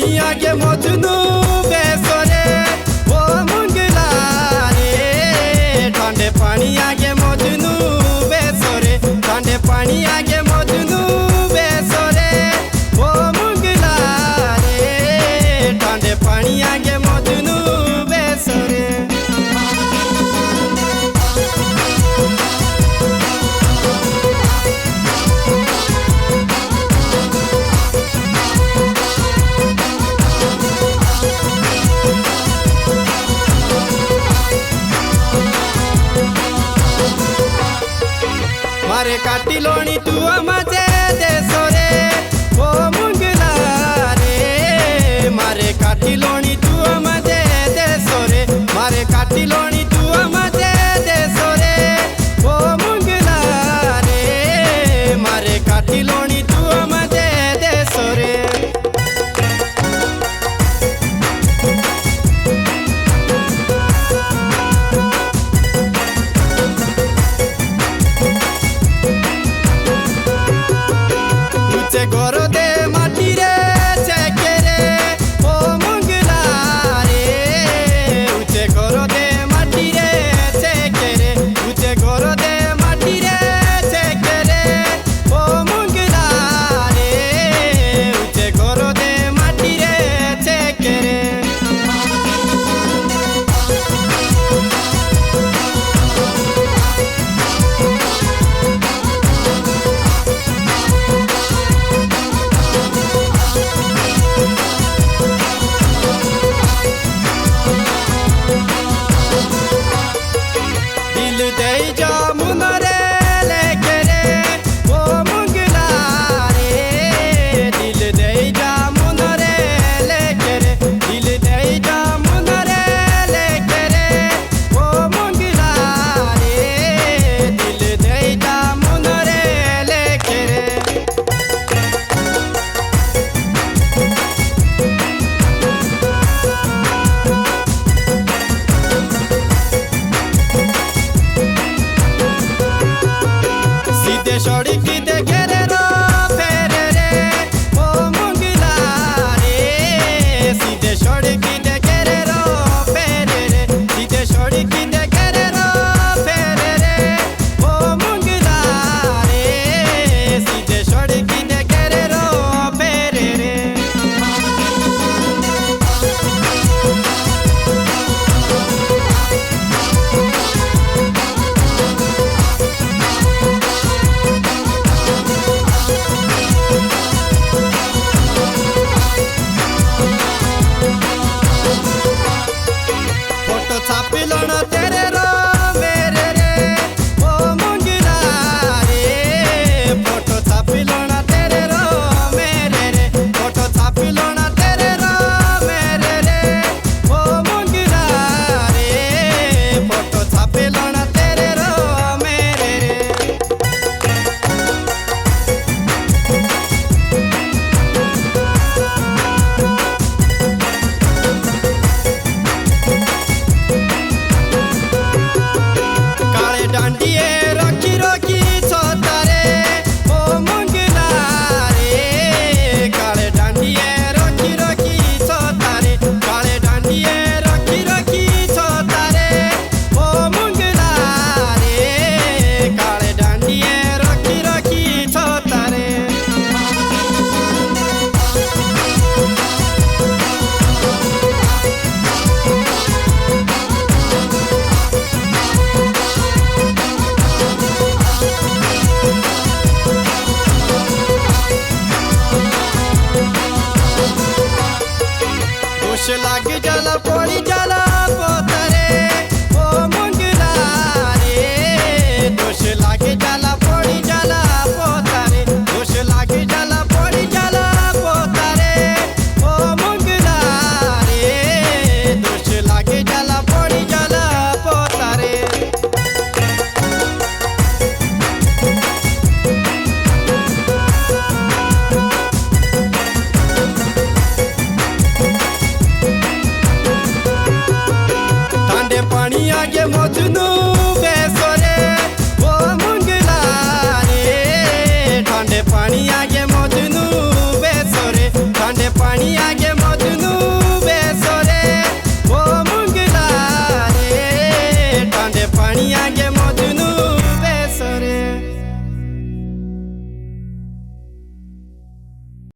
पानी आगे मजनू बेसरे ओ मुंगला रे ठंडे पानी आगे मजनू बेसरे ठंडे पानी आगे मजनू बेसरे ओ मुंगला रे ठंडे पानी आगे मजनू बेसरे मारे काटी लोणी तू मजे देसरे ओ मुंगला रे मारे काटी लोणी तू मजे देसरे मारे काटी लोणी तू मजे देसरे ओ मुंगला रे मारे काटी लोणी तू मजे देसरे गोरो दे माटी रे चेके रे ओ मुंगला रे उचे गोरो दे माटी रे चेके रे उचे गोरो दे माटी रे चेके रे ओ मुंगला रे उचे गोरो दे माटी रे चेके रे दे जामुन रे लेके रे ओ मुंगला रे दिल दे जामुन रे लेके रे दिल दे जामुन रे लेके रे ओ मुंगला रे दिल दे जामुन रे लेके रे सड़क देखे रे रो फेरे रे ओ मुंगला रे सीधे सड़क देखे रे रो फेरे रे सीधे सड़क देखे रे रो फेरे रे ओ मुंगला रे सीधे सड़क देखे रे रो फेरे रे छापिलोण तेरे रो मेरे रे ओ मुंगला रे फोटो छापिलोण तेरे रो मेरे रे फोटो छापिलोण तेरे रो मेरे रे ओ मुंगला रे फोटो छापिलोण तेरे रो मेरे रे डांडिए रखी रखी छोतारे ओ मुंगला रे काले डांडिए रखी रखी छोतारे काले डांडिए रखी रखी छोतारे ओ मुंगला रे काले डांडिए रखी रखी छोतारे लाग जाला पड़ी जाला पोतरे ओ मुंगला रे दोष लागे जाला पड़ी जाला पोतरे दोष लागे जाला पड़ी जाला पोतरे ओ मुंगला रे दोष लागे जाला पड़ी जाला पोतरे पानी आगे मजनू बेसरे ओ मुंगला रे ठंडे पानी आगे मजनू बेसरे ठंडे पानी आगे પાણી આગે